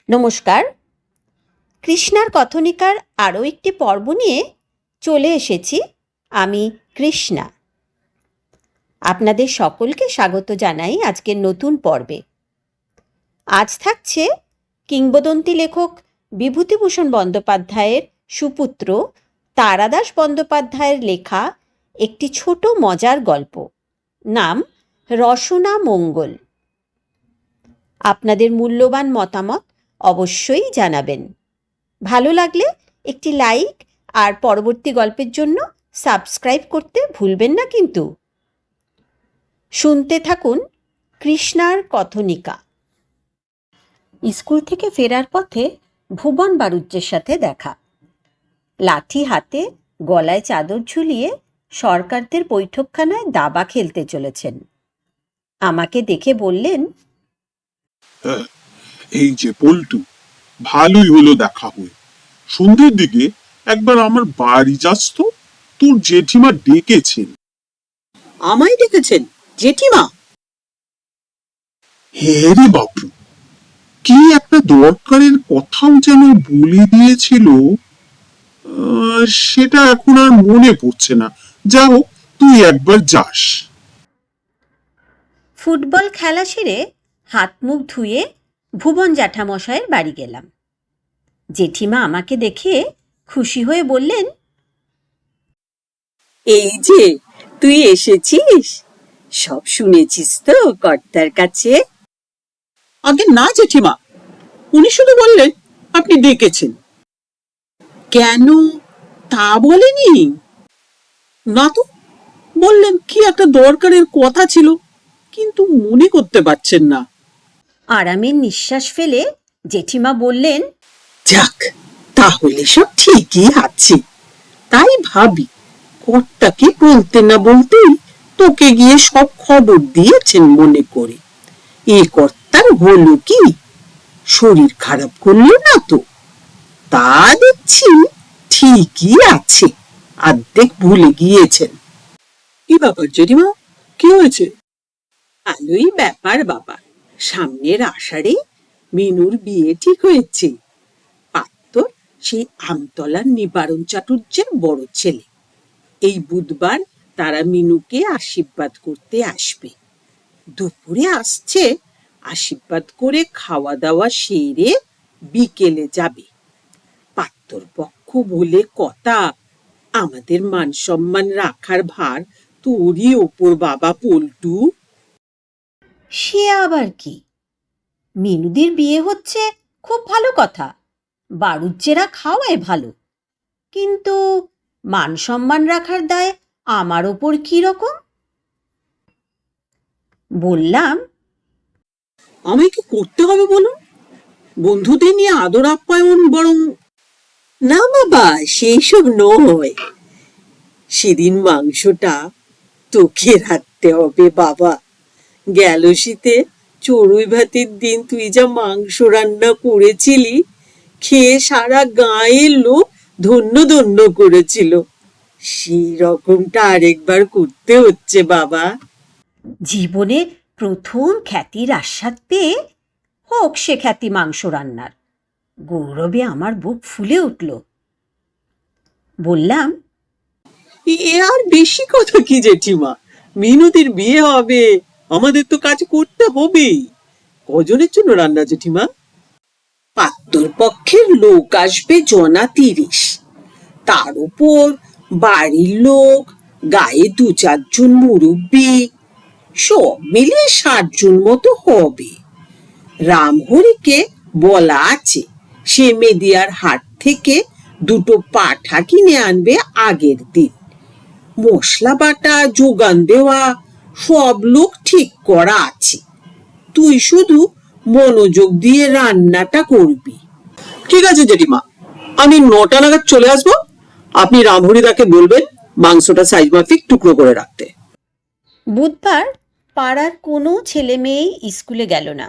নমস্কার। কৃষ্ণার কথনিকার আরও একটি পর্ব নিয়ে চলে এসেছি আমি কৃষ্ণা। আপনাদের সকলকে স্বাগত জানাই আজকের নতুন পর্বে। আজ থাকছে কিংবদন্তি লেখক বিভূতিভূষণ বন্দ্যোপাধ্যায়ের সুপুত্র তারাদাস বন্দ্যোপাধ্যায়ের লেখা একটি ছোট মজার গল্প, নাম রসনা মঙ্গল। আপনাদের মূল্যবান মতামত অবশ্যই জানাবেন। ভালো লাগলে একটি লাইক আর পরবর্তী গল্পের জন্য সাবস্ক্রাইব করতে ভুলবেন না কিন্তু। শুনতে থাকুন কৃষ্ণার কথনিকা। স্কুল থেকে ফেরার পথে ভুবন বাড়ুজ্যের সাথে দেখা। লাঠি হাতে, গলায় চাদর ঝুলিয়ে সরকারদের বৈঠকখানায় দাবা খেলতে চলেছেন। আমাকে দেখে বললেন, এই যে পল্টু, ভালোই হলো দেখা হয়ে। সন্ধ্যের দিকে একবার আমার বাড়ি যাস তো, তোর জেঠিমা ডেকেছেন। আমায় ডেকেছেন জেঠিমা? হ্যাঁ রে বাবু, কি একটা দরকারের কথাও যেন বলে দিয়েছিল, সেটা এখন আর মনে পড়ছে না। যা হোক, তুই একবার যাস। ফুটবল খেলা সেরে হাত মুখ ধুয়ে ভুবন জ্যাঠামশায়ের বাড়ি গেলাম। জেঠিমা আমাকে দেখে খুশি হয়ে বললেন, এই যে তুই এসেছিস, সব শুনেছিস তো কর্তার কাছে? আগে না জেঠিমা, উনি শুধু বললেন আপনি ডেকেছেন। কেন তা বলেনি? না তো, বললেন কি একটা দরকারের কথা ছিল, কিন্তু মনে করতে পারছেন না। আরামের নিঃশ্বাস ফেলে জেঠিমা বললেন, যাক, তাহলে সব ঠিকই আছে। তাই ভাবি কর্তাকে বলতে না বলতেই তোকে গিয়ে সব খবর দিয়েছেন মনে করে। এ কর্তার হলো কি, শরীর খারাপ করলো না তো? তা দেখছি ঠিকই আছে, অর্ধেক ভুলে গিয়েছেন। কি ব্যাপার জেঠিমা, কি হয়েছে? ভালোই ব্যাপার বাবা, সামনের আষাঢ়ে মিনুর বিয়ে ঠিক হয়েছে। পাত্তর সেই আমতলার নিবারণ চাটুর্যের বড় ছেলে। এই বুধবার তারা মিনুকে আশীর্বাদ করতে আসবে। দুপুরে আসছে, আশীর্বাদ করে খাওয়া দাওয়া সেরে বিকেলে যাবে। পাত্তর পক্ষ বলে কথা, আমাদের মান সম্মান রাখার ভার তোরই ওপর বাবা পল্টু। সে আবার কি? মিনুদির বিয়ে হচ্ছে খুব ভালো কথা, বাড়ুজ্যেরা খাওয়ায় ভালো, কিন্তু মান সম্মান রাখার দায় আমার ওপর কি রকম? বললাম, আমায় কি করতে হবে বলুন? বন্ধুদের নিয়ে আদর আপ্যায়ন বরং। না বাবা, সেই সব নয়। সেদিন মাংসটা তোকে রাখতে হবে বাবা। গেল শীতে চড়ুই ভাতের দিন তুই যা মাংস রান্না করেছিলি, খেয়ে সারা গাঁয়ের লোক ধন্য ধন্য করেছিল। সেই রকমটা আরেকবার করতে হচ্ছে বাবা। জীবনে প্রথম খ্যাতির আস্বাদ পেয়ে হোক সে খ্যাতি মাংস রান্নার। গৌরবে আমার বুক ফুলে উঠল। বললাম, এ আর বেশি কথা কি জেঠিমা, মিনতির বিয়ে হবে, আমাদের তো কাজ করতে হবেই। কজনের জন্য রান্না জেঠিমা? পাত্তর পক্ষের লোক আসবে জনা 30। তার উপর বাড়ির লোক, গায়ে 2-4 জন মুরব্বী, সব মিলিয়ে 60 জন মতো হবে। রামহরিকে বলা আছে সে মেদিয়ার হাট থেকে 2টো পাঠা কিনে আনবে আগের দিন। মশলা বাটা, যোগান দেওয়া সব লোক ঠিক করা আছে। তুই শুধু মনোযোগ দিয়ে রান্নাটা করবি। ঠিক আছে জেঠিমা, আমি 9টা নাগাদ চলে আসবো। আপনি রামহরিদাকে বলবেন মাংসটা সাইজ মাফিক টুকরো করে রাখতে। বুধবার পাড়ার কোনো ছেলে মেয়েই স্কুলে গেল না।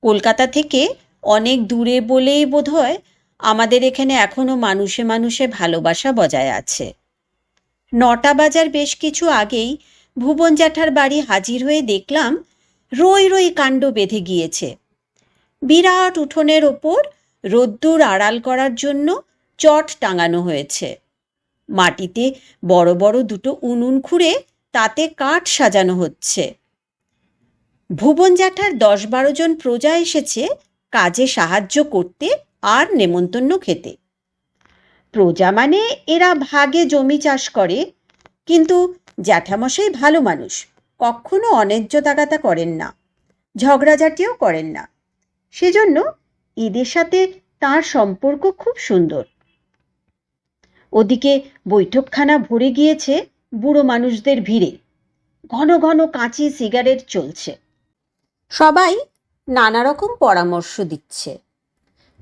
কলকাতা থেকে অনেক দূরে বলেই বোধহয় আমাদের এখানে এখনো মানুষে মানুষে ভালোবাসা বজায় আছে। 9টা বাজার বেশ কিছু আগেই ভুবন জ্যাঠার বাড়ি হাজির হয়ে দেখলাম রই রই কাণ্ড বেঁধে গিয়েছে। বিরাট উঠোনের ওপর রোদ্দুর আড়াল করার জন্য চট টাঙানো হয়েছে। মাটিতে বড় বড় দুটো উনুন খুঁড়ে তাতে কাঠ সাজানো হচ্ছে। ভুবন জ্যাঠার 10-12 জন প্রজা এসেছে কাজে সাহায্য করতে আর নেমন্তন্ন খেতে। প্রজা মানে এরা ভাগে জমি চাষ করে, কিন্তু জ্যাঠামশাই ভালো মানুষ, কখনো অন্যায্য তাগাদা করেন না, ঝগড়াঝাটিও করেন না। সেজন্য এদের সাথে তার সম্পর্ক খুব সুন্দর। ওদিকে বৈঠকখানা ভরে গিয়েছে বুড়ো মানুষদের ভিড়ে। ঘন ঘন কাঁচি সিগারেট চলছে। সবাই নানা রকম পরামর্শ দিচ্ছে।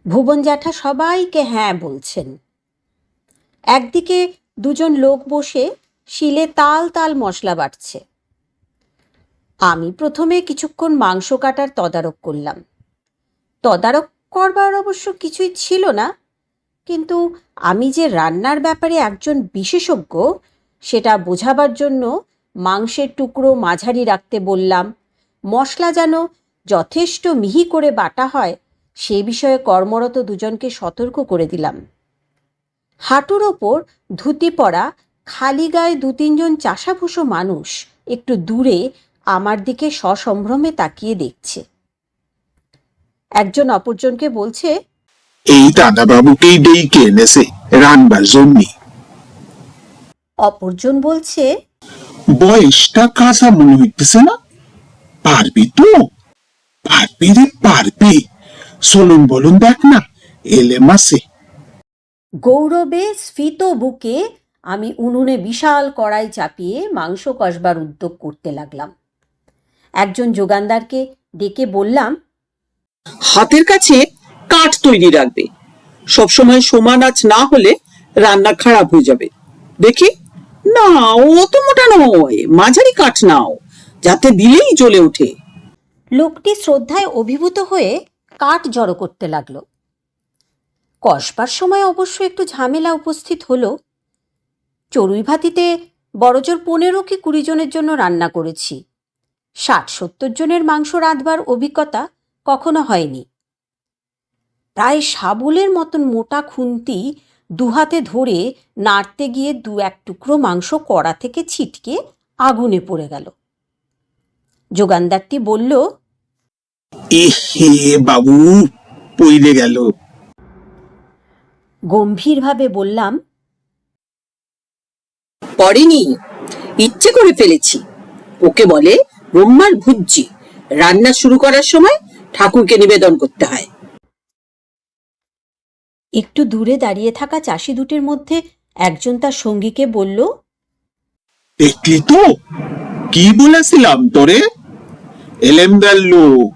ভুবন জ্যাঠা সবাইকে হ্যাঁ বলছেন। একদিকে 2 জন লোক বসে শিলে তাল তাল মশলা বাটছে। আমি প্রথমে কিছুক্ষণ মাংস কাটার তদারক করলাম। তদারক করবার অবশ্য কিছুই ছিল না, কিন্তু আমি যে রান্নার ব্যাপারে একজন বিশেষজ্ঞ সেটা বোঝাবার জন্য মাংসের টুকরো মাঝারি রাখতে বললাম। মশলা যেন যথেষ্ট মিহি করে বাটা হয় সে বিষয়ে কর্মরত 2 জনকে সতর্ক করে দিলাম। হাঁটুর ওপর ধুতি পরা খালি গায়ে 2-3 জন চাষাভুষো মানুষ একটু দূরে আমার দিকে সসম্ভ্রমে তাকিয়ে দেখছে। একজন অপরজনকে বলছে, এই দাদাবাবুকেই ডেকে এনেছে রান্নার জন্য। অপরজন বলছে, বয়সটা কাঁচা মনে হইতেছে না? পারবি তো? পারবি রে পারবি, চলুন বলুন দেখ না এলে মাসে। গৌরবে স্ফীত বুকে আমি উনুনে বিশাল কড়াই চাপিয়ে মাংস কষবার উদ্যোগ করতে লাগলাম। একজন যোগানদারকে ডেকে বললাম, হাতের কাছে কাঠ তৈরি রাখবে, সবসময় সমান আঁচ না হলে রান্না খারাপ হয়ে যাবে। দেখি না, অত মোটা নয়, মাঝারি কাঠ নাও, যাতে দিলেই জ্বলে ওঠে। লোকটি শ্রদ্ধায় অভিভূত হয়ে কাঠ জড়ো করতে লাগলো। কষবার সময় অবশ্য একটু ঝামেলা উপস্থিত হলো। চড়ুই ভাতিতে বড়জোর 15 কি 20 জনের জন্য রান্না করেছি। 60-70 জনের মাংস রাঁধবার অভিজ্ঞতা কখনো হয়নি। প্রায় শাবলের মতন মোটা খুন্তি 2 হাতে ধরে নাড়তে গিয়ে 2-1 টুকরো মাংস কড়া থেকে ছিটকে আগুনে পড়ে গেল। যোগানদারটি বলল, এহে বাবু, পইরে গেল। গম্ভীরভাবে বললাম, পড়েনি, ইচ্ছে করে ফেলেছি। ওকে বলে ব্রহ্মার ভুজ্জি। রান্না শুরু করার সময় ঠাকুরকে নিবেদন করতে হয়। একটু দূরে দাঁড়িয়ে থাকা চাষি দুটির মধ্যে একজন তার সঙ্গীকে বলল, দেখলি তো কি বলেছিলাম তোরে? এলেমদার লোক,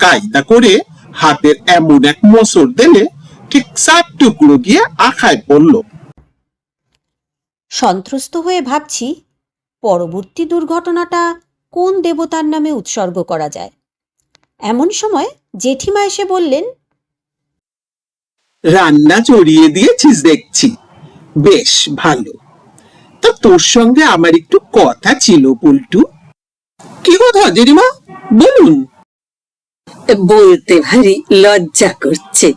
কায়দা করে হাতের এমন এক মোচড় দিলে ঠিক 4 টুকরো গিয়ে আখায় পড়লো। সন্ত্রস্ত হয়ে ভাবছি পরবর্তী দুর্ঘটনাটা কোন দেবতার নামে উৎসর্গ করা যায়। এমন সময় জেঠিমা এসে বললেন, রান্না চড়িয়ে দিয়েছিস দেখছি, বেশ ভালো। তা তোর সঙ্গে আমার একটু কথা ছিল পল্টু। কি কথা জেঠিমা, বলুন। বলতে ভারী লজ্জা করছে,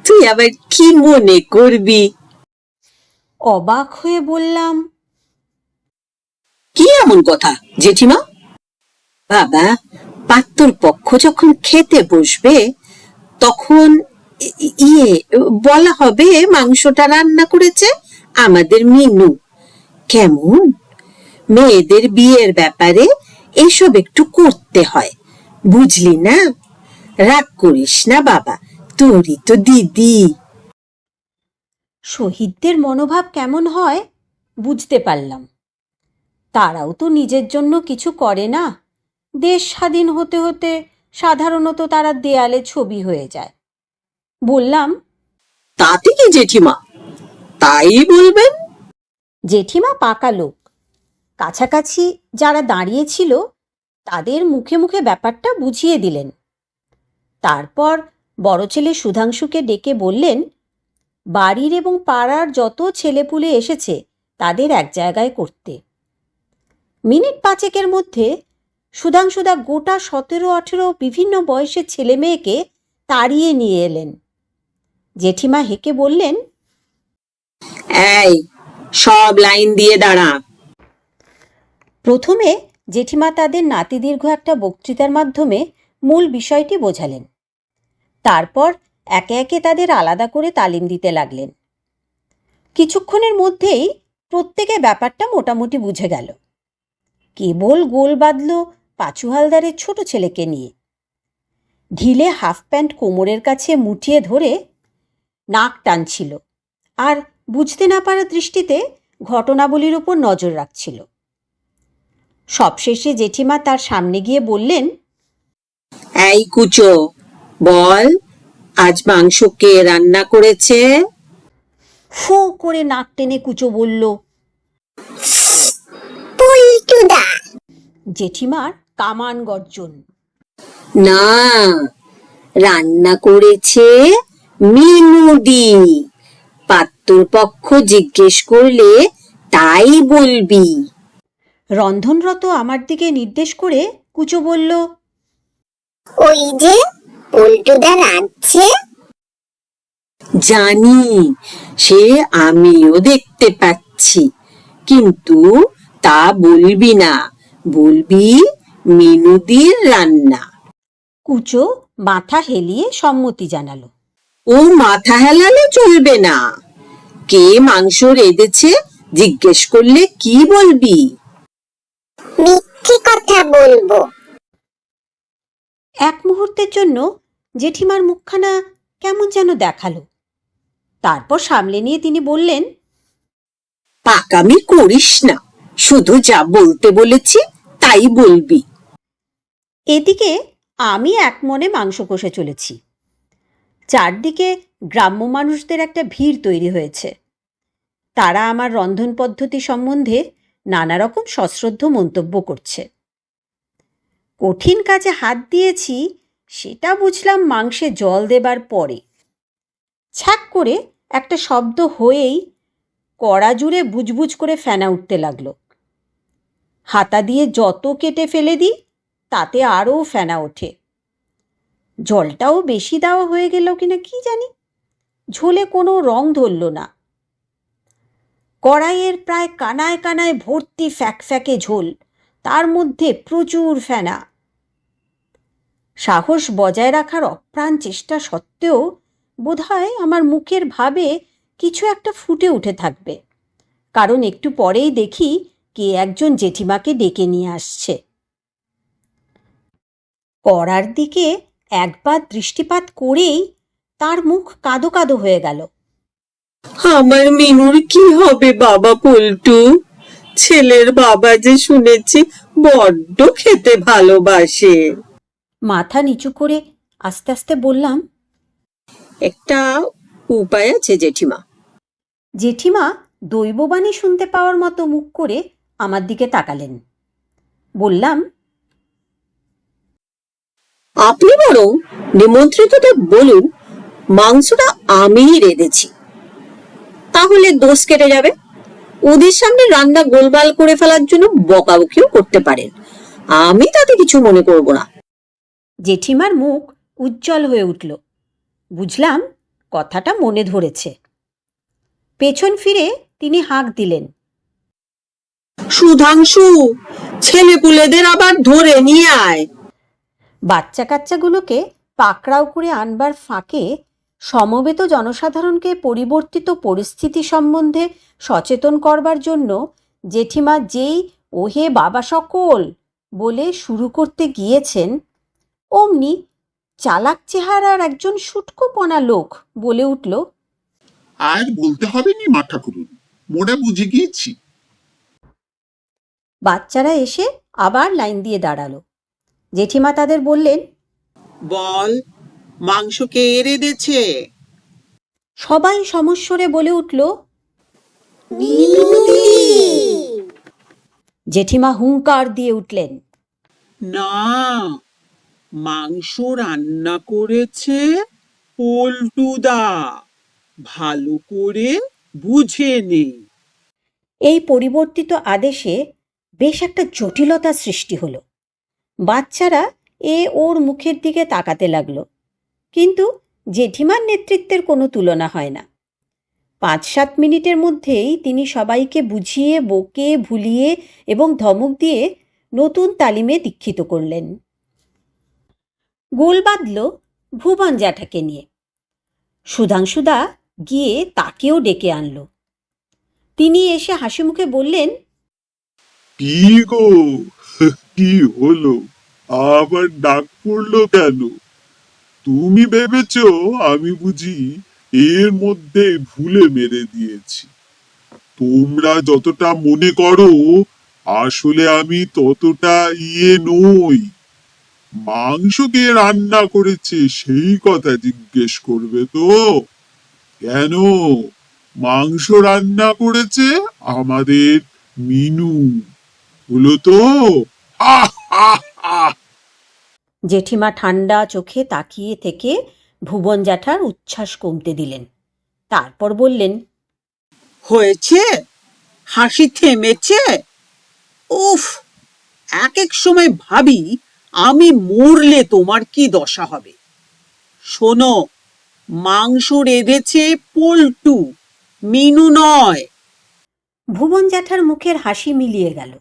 তুই আবার কি মনে করবি? অবাক হয়ে বললাম, কি এমন কথা জেঠিমা? বাবা, পাত্তর পক্ষ যখন খেতে বসবে তখন বলা হবে মাংসটা রান্না করেছে আমাদের মিনু। কেমন? মেয়েদের বিয়ের ব্যাপারে এসব একটু করতে হয়, বুঝলি না? রাগ করিস না বাবা, তোরই তো দিদি। শহীদদের মনোভাব কেমন হয় বুঝতে পারলাম। তারাও তো নিজের জন্য কিছু করে না। দেশ স্বাধীন হতে হতে সাধারণত তারা দেয়ালে ছবি হয়ে যায়। বললাম, তাতে কি জেঠিমা, তাই বলবেন। জেঠিমা পাকা লোক। কাছাকাছি যারা দাঁড়িয়েছিল তাদের মুখে মুখে ব্যাপারটা বুঝিয়ে দিলেন। তারপর বড় ছেলে সুধাংশুকে ডেকে বললেন, বাড়ির এবং পাড়ার যত ছেলেপুলে এসেছে তাদের এক জায়গায় করতে। মিনিট 5-এর মধ্যে সুধাংশুদা গোটা 17-18 বিভিন্ন বয়সের ছেলে মেয়েকে তাড়িয়ে নিয়ে এলেন। জেঠিমা হেঁকে বললেন, এই সব লাইন দিয়ে দাঁড়া। প্রথমে জেঠিমা তাদের নাতিদীর্ঘ একটা বক্তৃতার মাধ্যমে মূল বিষয়টি বোঝালেন। তারপর একে একে তাদের আলাদা করে তালিম দিতে লাগলেন। কিছুক্ষণের মধ্যেই প্রত্যেকে ব্যাপারটা মোটামুটি বুঝে গেল। কেবল গোল বাঁধল পাঁচু হালদারের ছোট ছেলেকে নিয়ে। ঢিলে হাফ প্যান্ট কোমরের কাছে মুঠিয়ে ধরে নাক টানছিল আর বুঝতে না পারা দৃষ্টিতে ঘটনাবলীর উপর নজর রাখছিল। সবশেষে জেঠিমা তার সামনে গিয়ে বললেন, এই কুচো, বল আজ মাংস কে রান্না করেছে? ফো করে নাক টেনে কুচো বলল, পল্টুদা। জেঠিমার কামান গর্জন। না, রান্না করেছে মিনুদি। পাত্রপক্ষ জিজ্ঞেস করলে তাই বলবি। রন্ধনরত আমার দিকে নির্দেশ করে কুচো বলল, ওই যে পল্টুদা রাঁধছে। জানি, সে আমিও দেখতে পাচ্ছি, কিন্তু তা বলবি না, বলবি মিনুদির রান্না। কুচো মাথা হেলিয়ে সম্মতি জানালো। ও মাথা হেলালে চলবে না। কে মাংস রেঁধেছে জিজ্ঞেস করলে কি বলবি? মিথ্যে কথা বলবো। এক মুহূর্তের জন্য জেঠিমার মুখখানা কেমন যেন দেখালো। তারপর সামলে নিয়ে তিনি বললেন, পাকামি করিস না, শুধু যা বলতে বলেছি তাই বলবি। এদিকে আমি এক মনে মাংস কষে চলেছি। চারদিকে গ্রাম্য মানুষদের একটা ভিড় তৈরি হয়েছে। তারা আমার রন্ধন পদ্ধতি সম্বন্ধে নানা রকম সশ্রদ্ধ মন্তব্য করছে। কঠিন কাজে হাত দিয়েছি সেটা বুঝলাম মাংসে জল দেবার পরে। ছ্যাক করে একটা শব্দ হয়েই কড়া জুড়ে বুজবুজ করে ফেনা উঠতে লাগলো। হাতা দিয়ে যত কেটে ফেলে দিই তাতে আরও ফেনা ওঠে। জলটাও বেশি দেওয়া হয়ে গেল কিনা কি জানি, ঝোলে কোনো রং ধরল না। কড়াইয়ের প্রায় কানায় কানায় ভর্তি ফ্যাকফ্যাকে ঝোল, তার মধ্যে প্রচুর ফেনা। সাহস বজায় রাখার অপ্রাণ চেষ্টা সত্ত্বেও বোধহয় আমার মুখের ভাবে কিছু একটা ফুটে উঠে থাকবে, কারণ একটু পরেই দেখি কে একজন জেঠিমাকে ডেকে নিয়ে আসছে। কড়ার দিকে একবার দৃষ্টিপাত করেই তার মুখ কাদো কাদো হয়ে গেল। আমার মিনুর কি হবে বাবা পল্টু? ছেলের বাবা যে শুনেছি বড্ড খেতে ভালোবাসে। মাথা নিচু করে আস্তে আস্তে বললাম, একটা উপায় আছে জেঠিমা। জেঠিমা দৈববাণী শুনতে পাওয়ার মতো মুখ করে আমার দিকে তাকালেন। বললাম, আপনি বরং নিমন্ত্রিতদের বলুন মাংসটা আমিই রেঁধেছি, তাহলে দোষ কেটে যাবে। ওদের সামনে রান্না গোলমাল করে ফেলার জন্য বকাবকিও করতে পারেন, আমি তাতে কিছু মনে করব না। জেঠিমার মুখ উজ্জ্বল হয়ে উঠল। বুঝলাম কথাটা মনে ধরেছে। পেছন ফিরে তিনি হাঁক দিলেন, সুধাংশু, ছেলেপুলেদের আবার ধরে নিয়ে আয়। বাচ্চা কাচ্চাগুলোকে পাকড়াও করে আনবার ফাঁকে সমবেত জনসাধারণকে পরিবর্তিত পরিস্থিতি সম্বন্ধে সচেতন করবার জন্য জেঠিমা যেই ওহে বাবা সকল বলে শুরু করতে গিয়েছেন, অমনি চালাক চেহারার একজন শুটকোপনা লোক বলে উঠল, আর বলতে হবে নি মা ঠাকুরুন, মোরা বুঝে গিয়েছি। বাচ্চারা এসে আবার লাইন দিয়ে দাঁড়ালো। জেঠিমা তাদের বললেন, বল মাংস কে রেঁধেছে? সবাই সমস্বরে বলে উঠল, জেঠিমা হুঙ্কার দিয়ে উঠলেন, না, মাংস রান্না করেছে পল্টুদা, ভালো করে বুঝে নে। এই পরিবর্তিত আদেশে বেশ একটা জটিলতা সৃষ্টি হলো। বাচ্চারা ওর মুখের দিকে তাকাতে লাগলো। কিন্তু জেঠিমার নেতৃত্বের কোনো তুলনা হয় না। 5-7 মিনিটের মধ্যেই তিনি সবাইকে বুঝিয়ে বকে ভুলিয়ে এবং ধমক দিয়ে নতুন তালিমে দীক্ষিত করলেন। গোল বাঁধল ভুবন জ্যাঠাকে নিয়ে। সুধাংশুদা গিয়ে তাকেও ডেকে আনল। তিনি এসে হাসি মুখে বললেন, কি গো, কি হলো? আবার ডাক পড়লো কেন? তুমি ভেবেছো আমি বুঝি এর মধ্যে ভুলে মেরে দিয়েছি? তোমরা যতটা মনে করো আসলে আমি ততটা নই। মাংস কে রান্না করেছে সেই কথা জিজ্ঞেস করবে তো? কেন? মাংস রান্না করেছে আমাদের মিনু, হলো তো? আহ আহ আহ! জেঠিমা ঠান্ডা চোখে তাকিয়ে থেকে ভুবন জ্যাঠার উচ্ছ্বাস কমতে দিলেন। তারপর বললেন, হয়েছে? হাসি থেমেছে? উফ, এক এক সময় ভাবি আমি মরলে তোমার কি দশা হবে। শোনো, মাংস রেঁধেছে পল্টু, মিনু নয়। ভুবন জ্যাঠার মুখের হাসি মিলিয়ে গেল।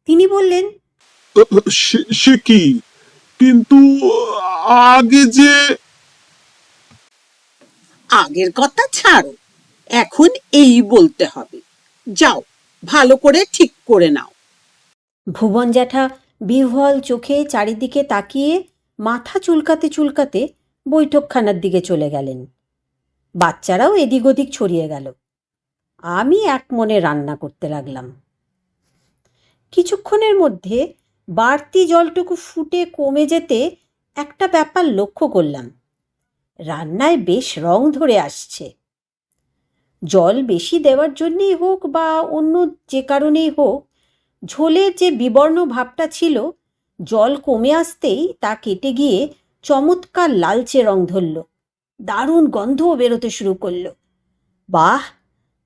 তিনি বললেন, সে কি? কিন্তু আগে যে... আগের কথা ছাড়ো, এখন এই বলতে হবে। যাও, ভালো করে ঠিক করে নাও। ভুবন জ্যাঠা বিহ্বল চোখে চারিদিকে তাকিয়ে মাথা চুলকাতে চুলকাতে বৈঠকখানার দিকে চলে গেলেন। বাচ্চারাও এদিক ওদিক ছড়িয়ে গেল। আমি এক মনে রান্না করতে লাগলাম। কিছুক্ষণের মধ্যে বাড়তি জলটুকু ফুটে কমে যেতে একটা ব্যাপার লক্ষ্য করলাম। রান্নায় বেশ রং ধরে আসছে। জল বেশি দেওয়ার জন্যেই হোক বা অন্য যে কারণেই হোক, ঝোলের যে বিবর্ণ ভাবটা ছিল, জল কমে আসতেই তা কেটে গিয়ে চমৎকার লালচে রং ধরল। দারুণ গন্ধও বেরোতে শুরু করল। বাহ,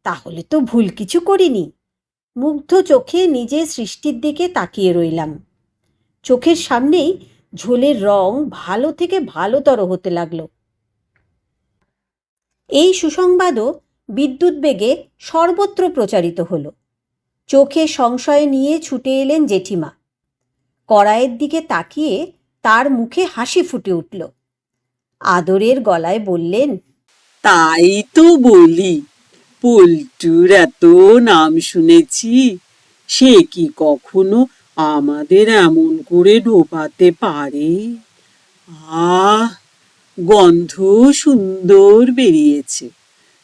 তাহলে তো ভুল কিছু করিনি। মুগ্ধ চোখে নিজের সৃষ্টির দিকে তাকিয়ে রইলাম। চোখের সামনেই ঝোলের রং ভালো থেকে ভালোতর হতে লাগলো। এই সুসংবাদও বিদ্যুৎ বেগে সর্বত্র প্রচারিত হলো। চোখে সংশয় নিয়ে ছুটে এলেন জেঠিমা। কড়াইয়ের দিকে তাকিয়ে তার মুখে হাসি ফুটে উঠল। আদরের গলায় বললেন, তাই তো বলি, পল্টুর এত নাম শুনেছি, সে কি কখনো আমাদের এমন করে ঢোকাতে পারে? আহ, গন্ধ সুন্দর বেরিয়েছে।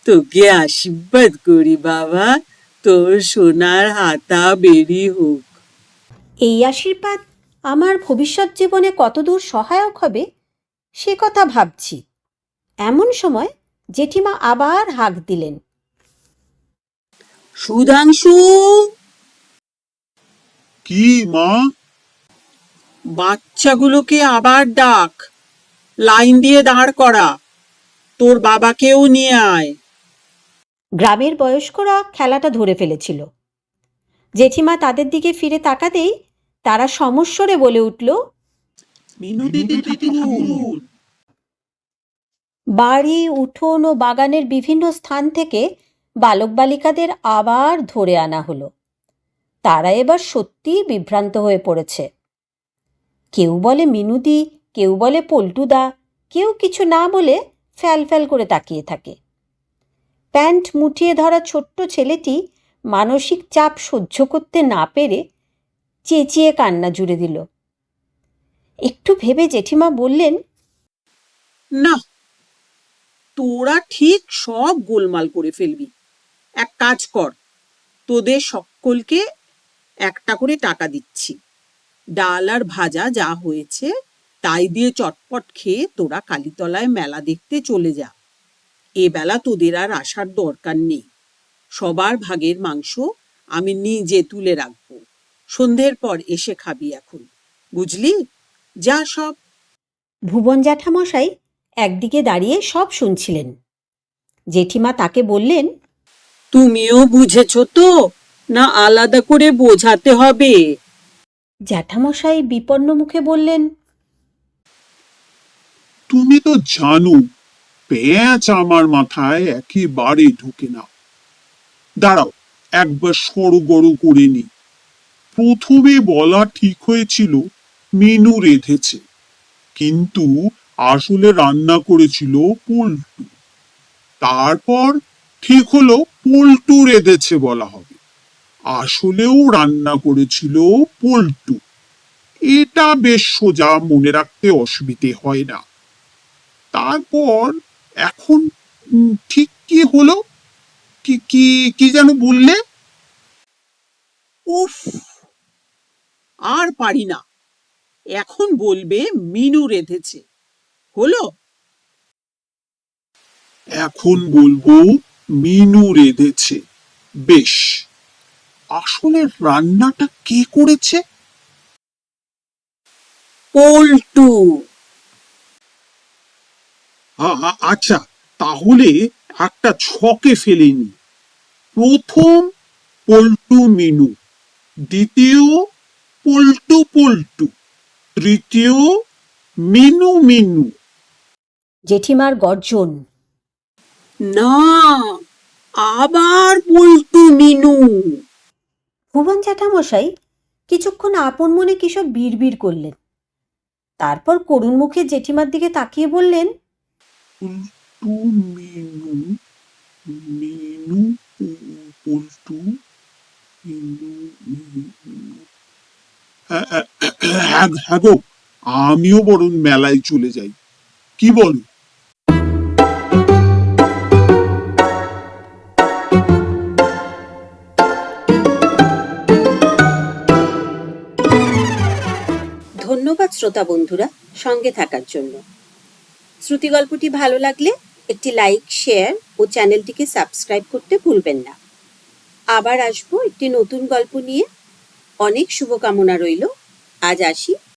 তোকে আশীর্বাদ করি বাবা, তোর সোনার হাতা বেরি হোক। এই আশীর্বাদ আমার ভবিষ্যৎ জীবনে কতদূর সহায়ক হবে সে কথা ভাবছি। এমন সময় জেঠিমা আবার হাঁক দিলেন, সুধাংশু! কি মা? বাচ্চাগুলোকে আবার ডাক, লাইন দিয়ে দাঁড় করা, তোর বাবাকেও নিয়ে আয়। গ্রামের বয়স্করা খেলাটা ধরে ফেলেছিল। জেঠিমা তাদের দিকে ফিরে তাকাতেই তারা সমস্বরে বলে উঠল, বাড়ি, উঠোন ও বাগানের বিভিন্ন স্থান থেকে বালক বালিকাদের আবার ধরে আনা হলো। তারা এবার সত্যিই বিভ্রান্ত হয়ে পড়েছে। কেউ বলে মিনুদি, কেউ বলে পল্টুদা, কেউ কিছু না বলে ফ্যাল ফ্যাল করে তাকিয়ে থাকে। প্যান্ট মুঠিয়ে ধরা ছোট্ট ছেলেটি মানসিক চাপ সহ্য করতে না পেরে চেঁচিয়ে কান্না জুড়ে দিল। একটু ভেবে জেঠিমা বললেন, না, তোরা ঠিক সব গোলমাল করে ফেলবি। এক কাজ কর, তোদের সকলকে একটা করে টাকা দিচ্ছি। ডাল আর ভাজা যা হয়েছে তাই দিয়ে চটপট খেয়ে তোরা কালীতলায় মেলা দেখতে চলে যা। এবেলা তোদের আর আসার দরকার নেই। সবার ভাগের মাংস আমি নিজে তুলে রাখবো। সন্ধ্যের পর এসে খাবি এখন, বুঝলি? যা সব। ভুবন জ্যাঠামশাই একদিকে দাঁড়িয়ে সব শুনছিলেন। জেঠিমা তাকে বললেন, তুমিও বুঝেছ তো, না আলাদা করে বোঝাতে হবে? জ্যাঠামশাই বিপন্ন মুখে বললেন, তুমি তো জানো পেঁচ আমার মাথায় একেবারে ঢুকে না। দাঁড়াও, একবার সড়গড় করে নি। প্রথমে বলা ঠিক হয়েছিল মিনু রেঁধেছে, কিন্তু আসলে রান্না করেছিল পল্টু। তারপর ঠিক হলো পল্টু রেঁধেছে বলা হবে, আসলেও রান্না করেছিল পল্টু। এটা বেশ সোজা, মনে রাখতে অসুবিধে হয় না। তারপর এখন ঠিক কি হলো? কি কি কি যেন বললে? উফ, আর পারি না। এখন বলবে মিনু রেঁধেছে, হলো? এখন বলবো মিনু রেঁধেছে। বেশ, আসলে রান্নাটা কে করেছে? পল্টু। আচ্ছা, তাহলে একটা ছকে ফেলেনি। প্রথম পল্টু মিনু, দ্বিতীয় পল্টু পল্টু, তৃতীয় মিনু মিনু। জেঠিমার গর্জন। না, আবার পল্টু মিনু। ভুবন জ্যাঠামশাই কিছুক্ষণ আপন মনে কিসব বিড়বিড় করলেন, তারপর করুণ মুখে জেঠিমার দিকে তাকিয়ে বললেন, পল্টু মিনু, মিনু পল্টু মিনু মিনু। হ্যাঁ গো, আমিও বরং মেলায় চলে যাই, কি বল? ধন্যবাদ শ্রোতা বন্ধুরা সঙ্গে থাকার জন্য। শ্রুতি গল্পটি ভালো লাগলে একটি লাইক, শেয়ার ও চ্যানেলটিকে সাবস্ক্রাইব করতে ভুলবেন না। আবার আসবো একটি নতুন গল্প নিয়ে। অনেক শুভকামনা রইল। আজ আসি।